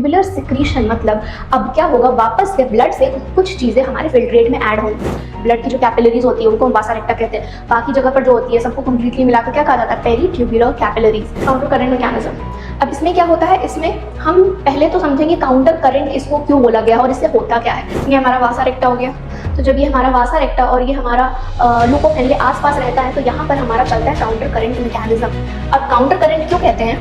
Tubular secretion मतलब अब क्या होगा, वापस से ब्लड से कुछ चीज़ें हमारे फिल्ट्रेट में ऐड होंगी। ब्लड की जो कैपिलरीज होती है उनको हम वासा रेक्टा कहते हैं। बाकी जगह पर जो होती है सबको कंप्लीटली मिलाकर क्या कहा जाता है, peritubular capillaries. Counter current mechanism, अब इसमें क्या होता है, इसमें हम पहले तो समझेंगे काउंटर करंट इसको क्यों बोला गया और इससे होता क्या है। ये हमारा वासा रेक्टा हो गया, तो जब ये हमारा वासा रेक्टा और ये हमारा लूकोफेन आसपास रहता है तो यहाँ पर हमारा चलता है काउंटर करंट मैकेनिज्म। अब काउंटर करंट क्यों कहते हैं,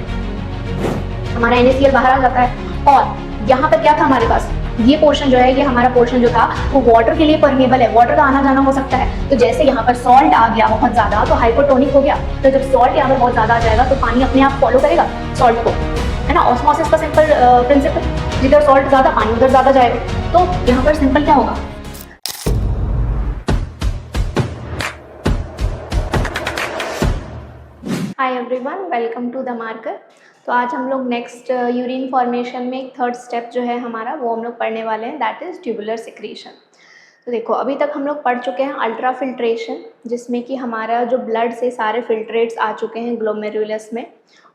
हमारा NaCl बाहर आ जाता है और यहाँ पर क्या था हमारे पास, ये पोर्शन जो है, ये हमारा पोर्शन जो था वो वाटर के लिए परमेबल है, वाटर का आना जाना हो सकता है। तो जैसे यहाँ पर सॉल्ट आ गया बहुत ज्यादा तो हाइपोटोनिक हो गया, तो जब सॉल्ट यहाँ पर बहुत ज्यादा आ जाएगा तो पानी अपने आप फॉलो करेगा सॉल्ट को, है ना। ऑस्मोसिस का सिंपल प्रिंसिपल, जिधर सॉल्ट ज्यादा पानी उधर ज्यादा जाएगा। तो यहाँ पर सिंपल क्या होगा, hi everyone, welcome to the marker. तो आज हम लोग नेक्स्ट यूरिन फॉर्मेशन में एक थर्ड स्टेप जो है हमारा वो हम लोग पढ़ने वाले हैं, दैट इज़ ट्यूबुलर सिक्रीशन। तो देखो अभी तक हम लोग पढ़ चुके हैं अल्ट्रा फिल्ट्रेशन, जिसमें कि हमारा जो ब्लड से सारे फिल्ट्रेट्स आ चुके हैं ग्लोमेरुलस में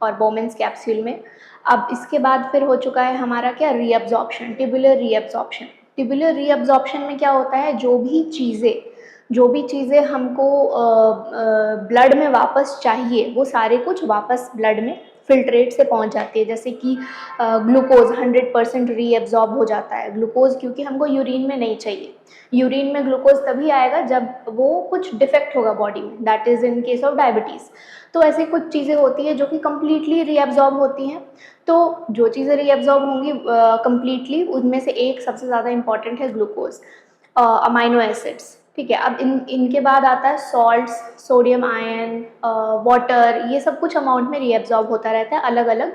और बोमेन्स कैप्सूल में। अब इसके बाद फिर हो चुका है हमारा क्या, reabsorption, tubular reabsorption. Tubular reabsorption में क्या होता है, जो भी चीज़ें हमको ब्लड में वापस चाहिए वो सारे कुछ वापस ब्लड में फिल्ट्रेट से पहुंच जाती है। जैसे कि ग्लूकोज 100% रीएब्जॉर्ब हो जाता है, ग्लूकोज क्योंकि हमको यूरिन में नहीं चाहिए। यूरिन में ग्लूकोज तभी आएगा जब वो कुछ डिफेक्ट होगा बॉडी में, that is in case of diabetes. तो ऐसी कुछ चीज़ें होती है जो कि कम्प्लीटली रीएब्जॉर्ब होती हैं। तो जो चीज़ें रीएब्जॉर्ब होंगी कम्प्लीटली, उनमें से एक सबसे ज़्यादा इंपॉर्टेंट है ग्लूकोज, अमाइनो एसिड्स, ठीक है। अब इनके बाद आता है सॉल्ट्स, सोडियम आयन, वाटर, ये सब कुछ अमाउंट में रीएब्जॉर्ब होता रहता है अलग अलग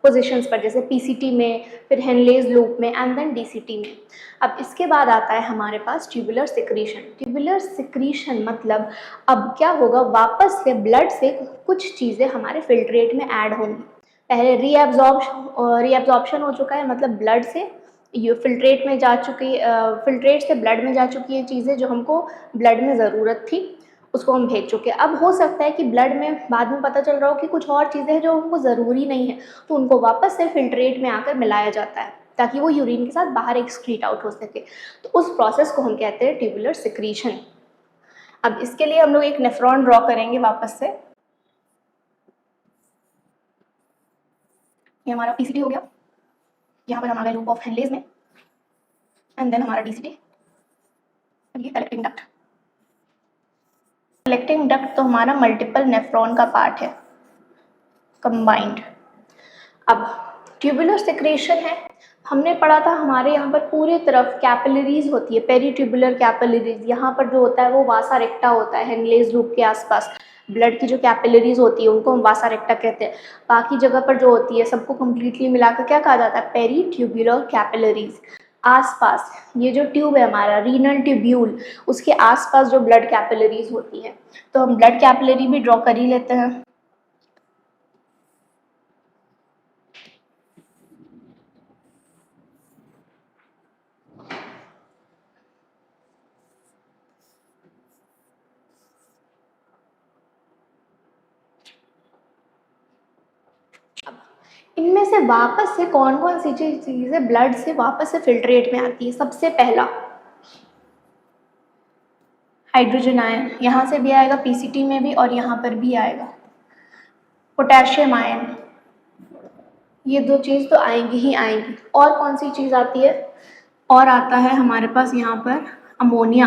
पोजीशंस पर, जैसे PCT में, फिर हेनलेज लूप में एंड देन DCT में। अब इसके बाद आता है हमारे पास ट्यूबुलर सिक्रीशन। ट्यूबुलर सिक्रीशन मतलब अब क्या होगा, वापस से ब्लड से कुछ चीज़ें हमारे फिल्ट्रेट में ऐड होंगी। पहले रीएब्जॉर्प्शन हो चुका है, मतलब ब्लड से ये फिल्ट्रेट में जा चुकी, फिल्ट्रेट से ब्लड में जा चुकी है चीज़ें जो हमको ब्लड में ज़रूरत थी, उसको हम भेज चुके हैं। अब हो सकता है कि ब्लड में बाद में पता चल रहा हो कि कुछ और चीज़ें हैं जो हमको ज़रूरी नहीं है, तो उनको वापस से फिल्ट्रेट में आकर मिलाया जाता है ताकि वो यूरिन के साथ बाहर एक्सक्रीट आउट हो सके। तो उस प्रोसेस को हम कहते हैं ट्यूबुलर सिक्रीशन। अब इसके लिए हम लोग एक नेफ्रॉन ड्रॉ करेंगे वापस से। ये हमारा PCT हो गया, यहाँ पर हम आ गए लूप ऑफ हेनलेज में एंड देन हमारा DCT, ये कलेक्टिंग डक्ट। कलेक्टिंग डक्ट तो हमारा मल्टीपल नेफ्रॉन का पार्ट है, कंबाइंड। अब ट्यूबुलर सिक्रेशन है, हमने पढ़ा था हमारे यहाँ पर पूरे तरफ कैपिलरीज होती है, पेरी ट्यूबुलर कैपिलरीज। यहाँ पर जो होता है वो वासा रेक्टा होता है, हेनलेज लूप के आसपास ब्लड की जो कैपिलरीज होती है उनको हम वासा रेक्टा कहते हैं। बाकी जगह पर जो होती है सबको कंप्लीटली मिलाकर क्या कहा जाता है, पेरी ट्यूबुलर कैपिलरीज। आसपास ये जो ट्यूब है हमारा रीनल ट्यूब्यूल, उसके आसपास जो ब्लड कैपिलरीज होती है, तो हम ब्लड कैपिलरी भी ड्रॉ कर ही लेते हैं। इनमें से वापस से कौन कौन सी चीज़ें ब्लड से वापस से फिल्ट्रेट में आती है। सबसे पहला हाइड्रोजन आयन, यहाँ से भी आएगा PCT में भी और यहाँ पर भी आएगा। पोटेशियम आयन, ये दो चीज़ तो आएंगी ही आएंगी। और कौन सी चीज़ आती है, और आता है हमारे पास यहाँ पर अमोनिया।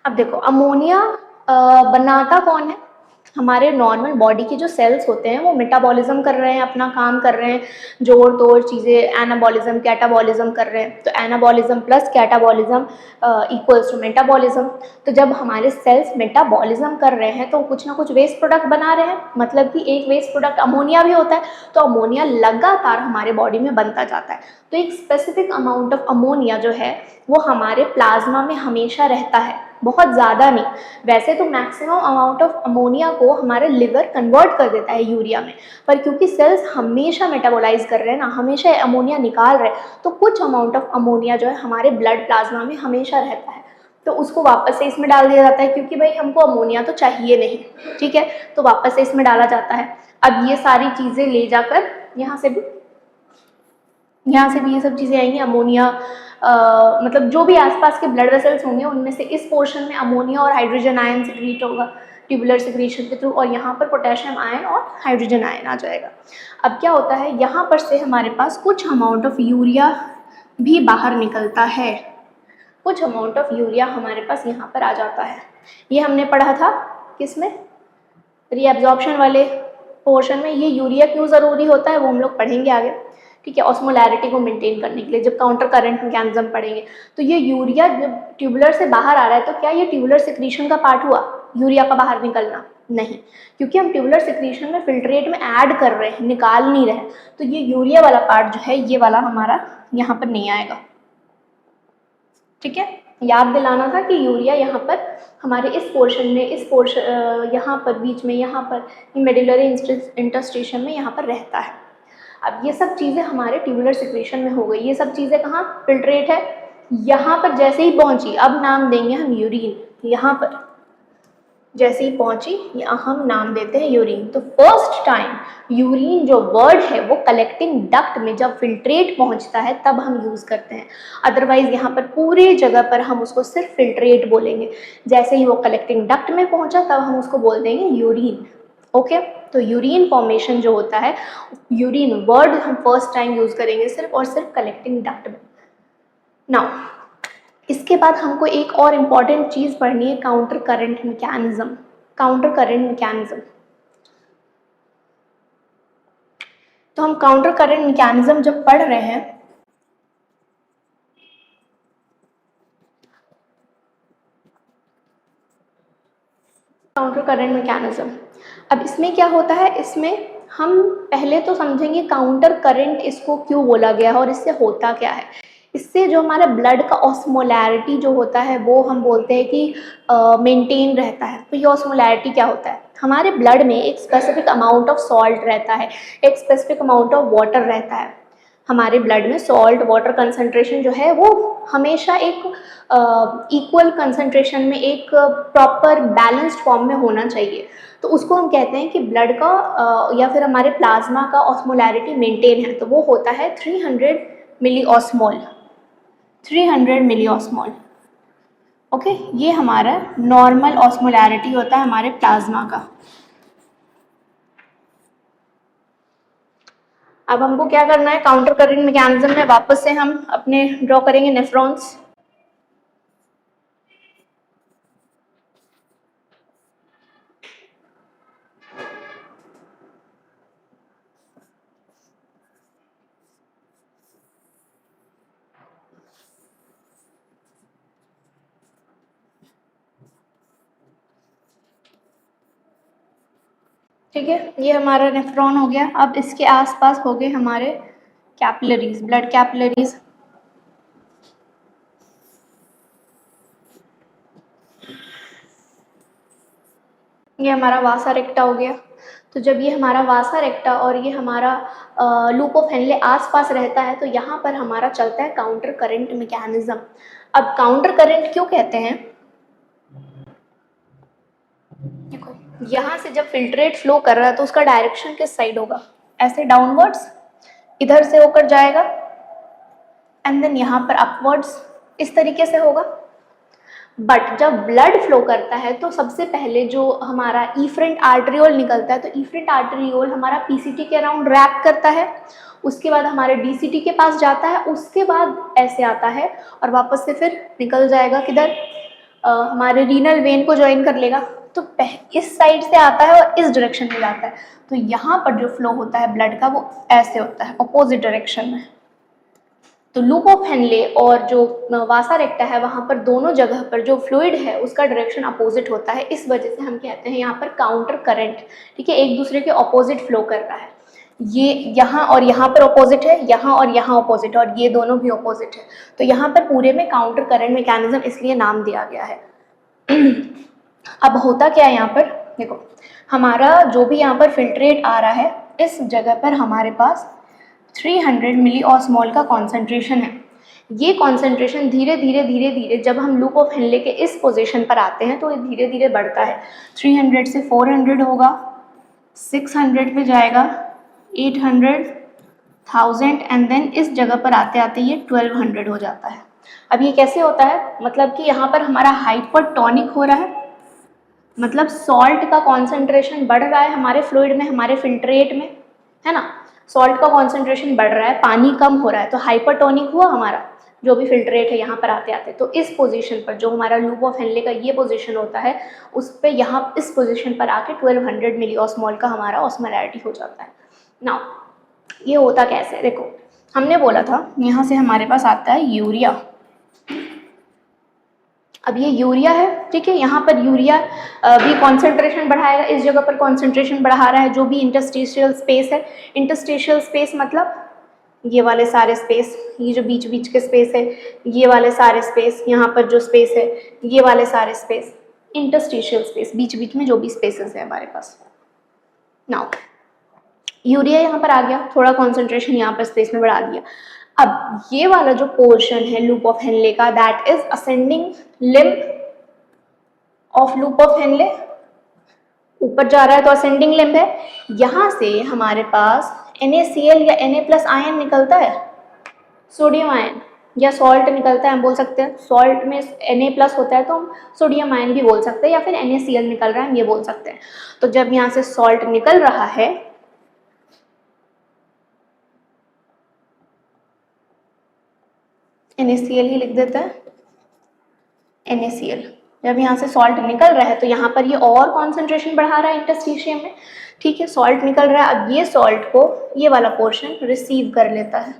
अब देखो अमोनिया बनाता कौन है, हमारे नॉर्मल बॉडी के जो सेल्स होते हैं वो मेटाबॉलिज्म कर रहे हैं, अपना काम कर रहे हैं, जोड़ तोड़ चीज़ें, एनाबॉलिज्म कैटाबॉलिज्म कर रहे हैं। तो anabolism plus catabolism equals to metabolism. तो जब हमारे सेल्स मेटाबॉलिज्म कर रहे हैं तो कुछ ना कुछ वेस्ट प्रोडक्ट बना रहे हैं, मतलब कि एक वेस्ट प्रोडक्ट अमोनिया भी होता है। तो अमोनिया लगातार हमारे बॉडी में बनता जाता है। तो एक स्पेसिफिक अमाउंट ऑफ अमोनिया जो है वो हमारे प्लाज्मा में हमेशा रहता है, बहुत ज़्यादा नहीं। वैसे तो मैक्सिमम अमाउंट ऑफ अमोनिया को हमारे लिवर कन्वर्ट कर देता है यूरिया में, पर क्योंकि सेल्स हमेशा मेटाबोलाइज कर रहे हैं ना, हमेशा अमोनिया निकाल रहे हैं, तो कुछ अमाउंट ऑफ अमोनिया जो है हमारे ब्लड प्लाज्मा में हमेशा रहता है। तो उसको वापस से इसमें डाल दिया जाता है, क्योंकि भाई हमको अमोनिया तो चाहिए नहीं, ठीक है, तो वापस से इसमें डाला जाता है। अब ये सारी चीज़ें ले जाकर यहाँ से भी ये सब चीज़ें आएंगी, अमोनिया, मतलब जो भी आसपास के ब्लड वेसल्स होंगे उनमें से इस पोर्शन में अमोनिया और हाइड्रोजन आयन सिक्रीट होगा ट्यूबुलर सिक्रीशन के थ्रू, और यहाँ पर पोटेशियम आयन और हाइड्रोजन आयन आ जाएगा। अब क्या होता है, यहाँ पर से हमारे पास कुछ अमाउंट ऑफ यूरिया भी बाहर निकलता है, कुछ अमाउंट ऑफ यूरिया हमारे पास यहाँ पर आ जाता है। ये हमने पढ़ा था किसमें, रीएब्जॉर्प्शन वाले पोर्शन में। ये यूरिया क्यों ज़रूरी होता है वो हम लोग पढ़ेंगे आगे, ठीक है, ऑस्मोलैरिटी को मेंटेन करने के लिए जब काउंटर करंट मैकेनिज्म पढ़ेंगे। तो ये यूरिया जब ट्यूबुलर से बाहर आ रहा है तो क्या ये ट्यूबुलर सिक्रीशन का पार्ट हुआ, यूरिया का बाहर निकलना? नहीं, क्योंकि हम ट्यूबुलर सिक्रीशन में फिल्ट्रेट में ऐड कर रहे हैं, निकाल नहीं रहे, तो ये यूरिया वाला पार्ट जो है ये वाला हमारा यहाँ पर नहीं आएगा, ठीक है। याद दिलाना था कि यूरिया यहाँ पर हमारे इस पोर्शन में, इस पोर्शन यहाँ पर बीच में, यहाँ पर मेडुलरी इंटरस्टिशियम में यहाँ पर रहता है। अब ये सब चीज़ें हमारे ट्यूबुलर सिक्रीशन में हो गई। ये सब चीज़ें कहाँ, फिल्ट्रेट है, यहाँ पर जैसे ही पहुँची अब नाम देंगे हम यूरिन, यहाँ पर जैसे ही पहुँची हम नाम देते हैं यूरिन। तो फर्स्ट टाइम यूरिन जो वर्ड है वो कलेक्टिंग डक्ट में जब फिल्ट्रेट पहुँचता है तब हम यूज़ करते हैं, अदरवाइज़ यहाँ पर पूरे जगह पर हम उसको सिर्फ फिल्ट्रेट बोलेंगे। जैसे ही वो कलेक्टिंग डक्ट में पहुँचा तब हम उसको बोल देंगे यूरिन, ओके। तो यूरिन फॉर्मेशन जो होता है, यूरिन वर्ड हम फर्स्ट टाइम यूज़ करेंगे सिर्फ और सिर्फ कलेक्टिंग डक्ट में। नाउ इसके बाद हमको एक और इम्पॉर्टेंट चीज़ पढ़नी है, counter current mechanism. Counter current mechanism, तो हम काउंटर करंट मैकेनिज्म जब पढ़ रहे हैं, काउंटर करंट मैकेनिज्म, अब इसमें क्या होता है, इसमें हम पहले तो समझेंगे काउंटर करंट इसको क्यों बोला गया है और इससे होता क्या है। इससे जो हमारा ब्लड का ऑस्मोलैरिटी जो होता है वो हम बोलते हैं कि मेंटेन रहता है। तो ये ऑस्मोलैरिटी क्या होता है, हमारे ब्लड में एक स्पेसिफिक अमाउंट ऑफ सॉल्ट रहता है, एक स्पेसिफिक अमाउंट ऑफ वाटर रहता है। हमारे ब्लड में सॉल्ट वाटर कंसंट्रेशन जो है वो हमेशा एक इक्वल कंसंट्रेशन में, एक प्रॉपर बैलेंस्ड फॉर्म में होना चाहिए। तो उसको हम कहते हैं कि ब्लड का या फिर हमारे प्लाज्मा का ऑस्मोलैरिटी मेंटेन है, तो वो होता है 300 मिली ऑस्मोल, 300 मिली ऑस्मोल, ओके। ये हमारा नॉर्मल ऑस्मोलैरिटी होता है हमारे प्लाज्मा का। अब हमको क्या करना है, काउंटर करंट मैकेनिज्म में वापस से हम अपने ड्रॉ करेंगे नेफ्रॉन्स। ठीक है, ये हमारा नेफ्रॉन हो गया। अब इसके आसपास हो गए हमारे कैपिलरीज, ब्लड कैपिलरीज। ये हमारा वासा रेक्टा हो गया। तो जब ये हमारा वासा रेक्टा और ये हमारा लूप ऑफ हेनले आसपास रहता है तो यहाँ पर हमारा चलता है काउंटर करंट मैकेनिज्म। अब काउंटर करंट क्यों कहते हैं, देखो यहाँ से जब फिल्ट्रेट फ्लो कर रहा है तो उसका डायरेक्शन किस साइड होगा, ऐसे डाउनवर्ड्स, इधर से होकर जाएगा एंड देन यहाँ पर अपवर्ड्स, इस तरीके से होगा। बट जब ब्लड फ्लो करता है तो सबसे पहले जो हमारा इफरेंट आर्टरियोल निकलता है, तो इफरेंट आर्टरियोल हमारा पीसीटी के अराउंड रैप करता है, उसके बाद हमारे डीसीटी के पास जाता है, उसके बाद ऐसे आता है और वापस से फिर निकल जाएगा किधर, हमारे रीनल वेन को ज्वाइन कर लेगा। तो इस साइड से आता है और इस डायरेक्शन में जाता है। तो यहाँ पर जो फ्लो होता है ब्लड का वो ऐसे होता है, अपोजिट डायरेक्शन में। तो लूप ऑफ हेनले और जो वासा रेक्टा है वहाँ पर दोनों जगह पर जो फ्लूइड है उसका डायरेक्शन अपोजिट होता है। इस वजह से हम कहते हैं यहाँ पर काउंटर करंट, ठीक है, एक दूसरे के अपोजिट फ्लो कर रहा है। ये यहाँ और यहाँ पर अपोजिट है, यहाँ और यहाँ अपोजिट, और ये दोनों भी अपोजिट है। तो यहाँ पर पूरे में काउंटर करंट मैकेनिज्म इसलिए नाम दिया गया है। अब होता क्या है यहाँ पर, देखो हमारा जो भी यहाँ पर फिल्ट्रेट आ रहा है इस जगह पर हमारे पास 300 मिली ऑस्मोल का कॉन्सेंट्रेशन है। ये कॉन्सेंट्रेशन धीरे धीरे जब हम लूप ऑफ हेनले के इस पोजीशन पर आते हैं तो ये धीरे धीरे बढ़ता है। 300 से 400 होगा, 600 पे जाएगा, 800, 1000 एंड देन इस जगह पर आते आते ये 1200 हो जाता है। अब ये कैसे होता है, मतलब कि यहाँ पर हमारा हाइपरटोनिक हो रहा है, मतलब सॉल्ट का कॉन्सेंट्रेशन बढ़ रहा है हमारे फ्लूइड में, हमारे फिल्ट्रेट में, है ना। सॉल्ट का कॉन्सेंट्रेशन बढ़ रहा है, पानी कम हो रहा है, तो हाइपरटोनिक हुआ हमारा जो भी फिल्ट्रेट है यहाँ पर आते आते। तो इस पोजीशन पर जो हमारा लूप ऑफ हेनले का ये पोजीशन होता है, उस पे यहाँ इस पोजीशन पर आके 1200 मिली ऑस्मोल का हमारा ऑस्मोलैरिटी हो जाता है। नाउ ये होता कैसे है, देखो हमने बोला था यहाँ से हमारे पास आता है यूरिया। अब ये यूरिया है, ठीक है, यहाँ पर यूरिया भी कॉन्सेंट्रेशन बढ़ाएगा, इस जगह पर कॉन्सेंट्रेशन बढ़ा रहा है जो भी इंटरस्टिशियल स्पेस है। इंटरस्टिशियल स्पेस मतलब ये वाले सारे स्पेस, ये जो बीच बीच के स्पेस है, ये वाले सारे स्पेस, यहाँ पर जो स्पेस है, ये वाले सारे स्पेस, इंटरस्टिशियल स्पेस, बीच बीच में जो भी स्पेसेस है हमारे पास। नाउ यूरिया यहाँ पर आ गया, थोड़ा कॉन्सेंट्रेशन यहाँ पर स्पेस में बढ़ा दिया। अब ये वाला जो पोर्शन है लूप ऑफ हेनले का, that is ascending limb of loop of Henle, ऊपर जा रहा है तो असेंडिंग लिम्ब है। यहाँ से हमारे पास NaCl या Na+ आयन निकलता है, सोडियम आयन या सॉल्ट निकलता है, हम बोल सकते हैं। सॉल्ट में Na+ होता है तो हम सोडियम आयन भी बोल सकते हैं, या फिर NaCl निकल रहा है हम ये बोल सकते हैं। तो जब यहाँ से सॉल्ट निकल रहा है, NaCl ही लिख देते हैं, NaCl, जब यहाँ से सॉल्ट निकल रहा है तो यहाँ पर ये और कॉन्सेंट्रेशन बढ़ा रहा है इंटरस्टिशियम में, ठीक है, सॉल्ट निकल रहा है। अब ये सॉल्ट को ये वाला पोर्शन रिसीव कर लेता है।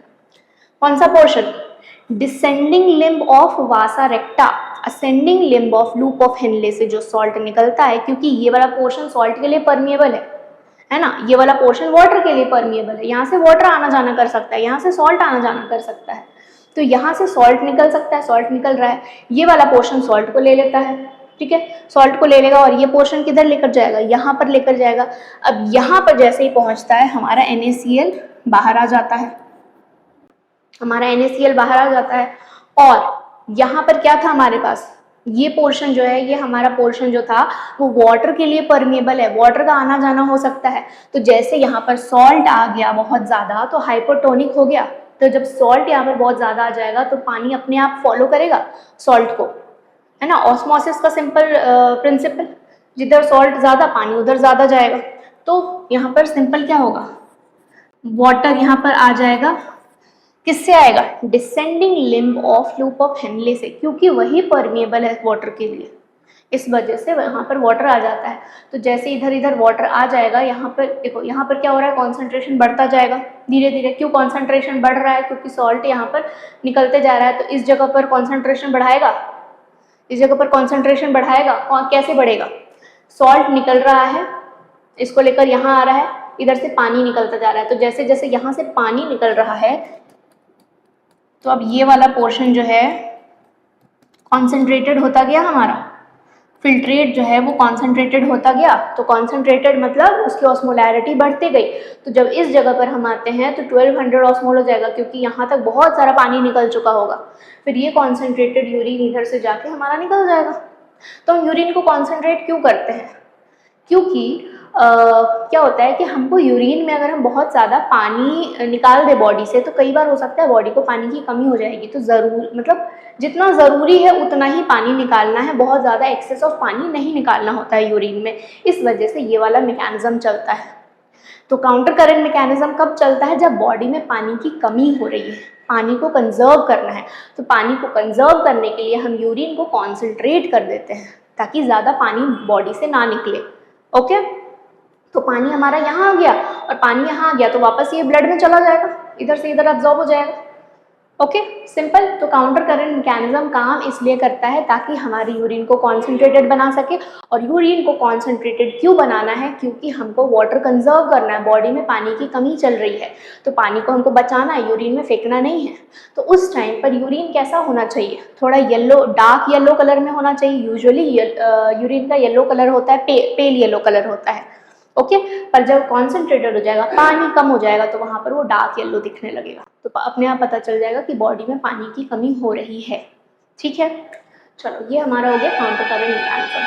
कौन सा portion, descending limb of Vasa रेक्टा, ascending limb of loop of Henle से जो सॉल्ट निकलता है, क्योंकि ये वाला पोर्शन सॉल्ट के लिए परमिएबल है ना, ये वाला पोर्शन वाटर के लिए परमिएबल है, यहाँ से वाटर आना जाना कर सकता है, यहाँ से सॉल्ट आना जाना कर सकता है, तो यहाँ से सॉल्ट निकल सकता है, सॉल्ट निकल रहा है, ये वाला पोर्शन सॉल्ट को ले लेता है, ठीक है, सॉल्ट को ले लेगा और ये पोर्शन किधर लेकर जाएगा, यहाँ पर लेकर जाएगा। अब यहाँ पर जैसे ही पहुँचता है हमारा NaCl बाहर आ जाता है, हमारा NaCl बाहर आ जाता है। और यहाँ पर क्या था हमारे पास, ये पोर्शन जो है, ये हमारा पोर्शन जो था वो वाटर के लिए परमिएबल है, वाटर का आना जाना हो सकता है। तो जैसे यहाँ पर सॉल्ट आ गया बहुत ज़्यादा तो हाइपोटोनिक हो गया, तो जब सॉल्ट यहाँ पर बहुत ज़्यादा आ जाएगा तो पानी अपने आप फॉलो करेगा सॉल्ट को, है ना, ऑस्मोसिस का सिंपल प्रिंसिपल, जिधर सॉल्ट ज़्यादा पानी उधर ज़्यादा जाएगा। तो यहाँ पर सिंपल क्या होगा, वाटर यहाँ पर आ जाएगा, किससे आएगा, descending limb of loop of Henle से, क्योंकि वही परमिएबल है वाटर के लिए, इस वजह से वहाँ पर वाटर आ जाता है। तो जैसे इधर इधर वाटर आ जाएगा, यहाँ पर देखो, यहाँ पर क्या हो रहा है, कॉन्सेंट्रेशन बढ़ता जाएगा धीरे धीरे। क्यों कॉन्सेंट्रेशन बढ़ रहा है, क्योंकि सॉल्ट यहाँ पर निकलते जा रहा है, तो इस जगह पर कॉन्सेंट्रेशन बढ़ाएगा, इस जगह पर कॉन्सेंट्रेशन बढ़ाएगा। कैसे बढ़ेगा, सॉल्ट निकल रहा है, इसको लेकर यहाँ आ रहा है, इधर से पानी निकलता जा रहा है, तो जैसे जैसे यहाँ से पानी निकल रहा है तो अब ये वाला पोर्शन जो है कॉन्सेंट्रेटेड होता गया, हमारा फिल्ट्रेट जो है वो कॉन्सेंट्रेटेड होता गया। तो कॉन्सेंट्रेटेड मतलब उसकी ऑस्मोलैरिटी बढ़ती गई। तो जब इस जगह पर हम आते हैं तो 1200 ऑस्मोल हो जाएगा, क्योंकि यहाँ तक बहुत सारा पानी निकल चुका होगा। फिर ये कॉन्सेंट्रेटेड यूरिन इधर से जाके हमारा निकल जाएगा। तो हम यूरिन को कॉन्सेंट्रेट क्यों करते हैं, क्योंकि क्या होता है कि हमको यूरिन में अगर हम बहुत ज़्यादा पानी निकाल दे बॉडी से, तो कई बार हो सकता है बॉडी को पानी की कमी हो जाएगी। तो ज़रूर मतलब जितना ज़रूरी है उतना ही पानी निकालना है, बहुत ज़्यादा एक्सेस ऑफ पानी नहीं निकालना होता है यूरिन में। इस वजह से ये वाला मैकेनिज्म चलता है। तो काउंटर करंट मैकेनिज्म कब चलता है, जब बॉडी में पानी की कमी हो रही है, पानी को कंजर्व करना है। तो पानी को कंजर्व करने के लिए हम यूरिन को कॉन्सेंट्रेट कर देते हैं, ताकि ज़्यादा पानी बॉडी से ना निकले। ओके, तो पानी हमारा यहाँ आ गया, और पानी यहाँ आ गया तो वापस ये ब्लड में चला जाएगा, इधर से इधर अब्जॉर्ब हो जाएगा। Okay, simple. तो काउंटर करंट मैकेनिज्म काम इसलिए करता है ताकि हमारी यूरिन को कॉन्सेंट्रेटेड बना सके। और यूरिन को कॉन्सेंट्रेटेड क्यों बनाना है, क्योंकि हमको वाटर कंजर्व करना है, बॉडी में पानी की कमी चल रही है, तो पानी को हमको बचाना है, यूरिन में फेंकना नहीं है। तो उस टाइम पर यूरिन कैसा होना चाहिए, थोड़ा येलो, डार्क येलो कलर में होना चाहिए। यूजुअली यूरिन का येलो कलर होता है, पेल येलो कलर होता है। ओके, पर जब कॉन्सेंट्रेटेड हो जाएगा, पानी कम हो जाएगा, तो वहाँ पर वो डार्क येलो दिखने लगेगा। तो अपने आप पता चल जाएगा कि बॉडी में पानी की कमी हो रही है। ठीक है, चलो ये हमारा हो गया काउंटर करंट मैकेनिज्म।